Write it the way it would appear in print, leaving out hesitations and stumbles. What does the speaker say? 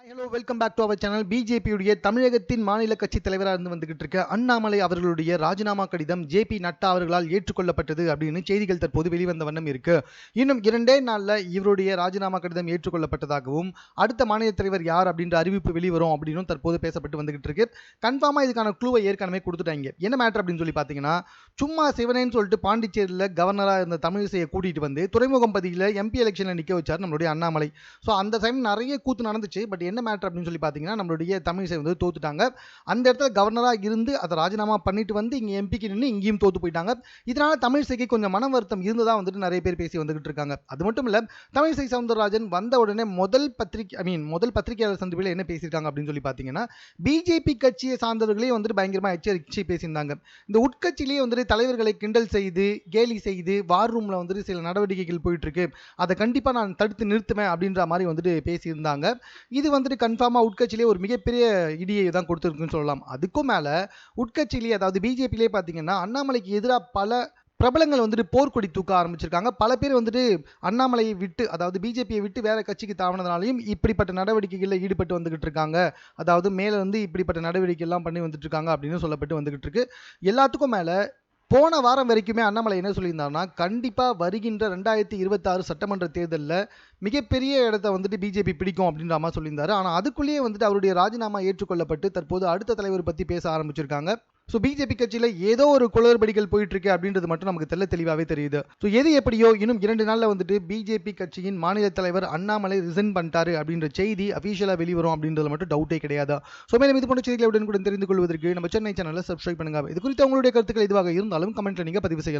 Hello welcome back to our channel. பிஜேபியுடைய தமிழகத்தின் மாநில கட்சி தலைவராக வந்துகிட்டு இருக்க அண்ணாமலை அவர்களுடைய ராஜினாமா கடிதம் ஜேபி நட்டா அவர்களால் ஏற்றுக்கொள்ளப்பட்டது அப்படின்னு செய்திகள் தற்போது வெளிவந்த வண்ணம் இருக்கு. இன்னும் 2 நாள்ல இவருடைய ராஜினாமா கடிதம் ஏற்றுக்கொள்ளப்பட்டதாகவும் அடுத்த மாநில தலைவர் யார் அப்படின்ற அறிவிப்பு வெளிவரும் அப்படின்னு தற்போது பேசப்பட்டு வந்துகிட்டு இருக்கு. கன்ஃபார்மா இதுக்கான க்ளூவை ஏற்கனவே கொடுத்துட்டாங்க. என்ன மேட்டர் அப்படின்னு சொல்லி பார்த்தீங்கன்னா, சும்மா சிவனேன்னு சொல்லிட்டு பாண்டிச்சேரியில் கவர்னராக இருந்த தமிழிசையை கூட்டிட்டு வந்து துறைமுகம் பகுதியில் எம்பி எலெக்ஷனில் நிற்க வச்சார் நம்மளுடைய அண்ணாமலை. ஸோ அந்த டைம் நிறைய கூத்து நடந்துச்சு. பட் என்ன மேட்டர் அப்படின்னு சொல்லி பார்த்தீங்கன்னா, நம்மளுடைய தமிழிசை வந்து தோத்துட்டாங்க. அந்த இடத்துல கவர்னராக இருந்து அதை ராஜினாமா பண்ணிட்டு வந்து இங்கே எம்பிக்கு நின்று இங்கேயும் தோத்து போயிட்டாங்க. இதனால தமிழிசைக்கு கொஞ்சம் மன வருத்தம் இருந்ததா வந்துட்டு நிறைய பேர் பேசி வந்துகிட்டு இருக்காங்க. அது மட்டும் இல்ல, தமிழிசை சவுந்தரராஜன் வந்த உடனே முதல் பத்திரிகையாளர் சந்திப்பில் என்ன பேசியிருக்காங்க அப்படின்னு சொல்லி பார்த்தீங்கன்னா, பிஜேபி கட்சியை சார்ந்தவர்களே வந்துட்டு பயங்கரமா எச்சரிக்கை பேசியிருந்தாங்க. இந்த உட்கட்சியிலேயே வந்துட்டு தலைவர்களை கிண்டல் செய்து கேலி செய்து வார் ரூம்ல வந்துட்டு சில நடவடிக்கைகள் போயிட்டு இருக்கு, அதை கண்டிப்பா நான் தடுத்து நிறுத்துவேன் அப்படின்ற மாதிரி வந்துட்டு பேசியிருந்தாங்க. இது வந்துட்டு கன்ஃபார்மா உட்கட்சியிலே ஒரு மிகப்பெரிய இடியை தான் கொடுத்துருக்குன்னு சொல்லலாம். அதுக்கும் மேல உட்கட்சியிலேயே, அதாவது பிஜேபியிலே பார்த்தீங்கன்னா, அண்ணாமலைக்கு எதிராக பல பிரபலங்கள் வந்துட்டு போர்க்கொடி தூக்க ஆரம்பிச்சிருக்காங்க. பல பேர் வந்துட்டு அண்ணாமலையை விட்டு, அதாவது பிஜேபியை விட்டு வேற கட்சிக்கு தாவனதுனாலையும் இப்படிப்பட்ட நடவடிக்கைகளில் ஈடுபட்டு வந்துகிட்டு இருக்காங்க. அதாவது மேல வந்து இப்படிப்பட்ட நடவடிக்கை எல்லாம் பண்ணி வந்துட்டு இருக்காங்க அப்படின்னு சொல்லப்பட்டு வந்துகிட்டு இருக்கு. எல்லாத்துக்கும் மேல போன வாரம் வரைக்குமே அண்ணாமலை என்ன சொல்லியிருந்தாருன்னா, கண்டிப்பா வருகின்ற 2026 சட்டமன்ற தேர்தலில் மிகப்பெரிய இடத்த வந்துட்டு பிஜேபி பிடிக்கும் அப்படின்ற மாதிரி சொல்லியிருந்தாரு. ஆனால் அதுக்குள்ளேயே வந்துட்டு அவருடைய ராஜினாமா ஏற்றுக்கொள்ளப்பட்டு தற்போது அடுத்த தலைவர் பற்றி பேச ஆரம்பிச்சிருக்காங்க. ஸோ பிஜேபி கட்சியில் ஏதோ ஒரு குளறுபடிகள் போயிட்டு இருக்கு அப்படின்றது மட்டும் நமக்கு தெளிவாகவே தெரியுது. ஸோ எது எப்படியோ இன்னும் 2 நாளில் வந்துட்டு பிஜேபி கட்சியின் மாநில தலைவர் அண்ணாமலை ரிசைன் பண்ணிட்டாரு அப்படின்ற செய்தி அஃபீஷியலாக வெளிவரும் அப்படின்றது மட்டும் டவுட்டே கிடையாது. ஸோ மேலும் இது போன்ற செய்திகளை உடனுக்குடன் தெரிந்து கொள்வதற்கு நம்ம சென்னை சேனலை சப்ஸ்கிரைப் பண்ணுங்க. இது குறித்து உங்களுடைய கருத்துக்கள் எதுவாக இருந்தாலும் கமெண்ட்ல நீங்க பதிவு செய்யலாம்.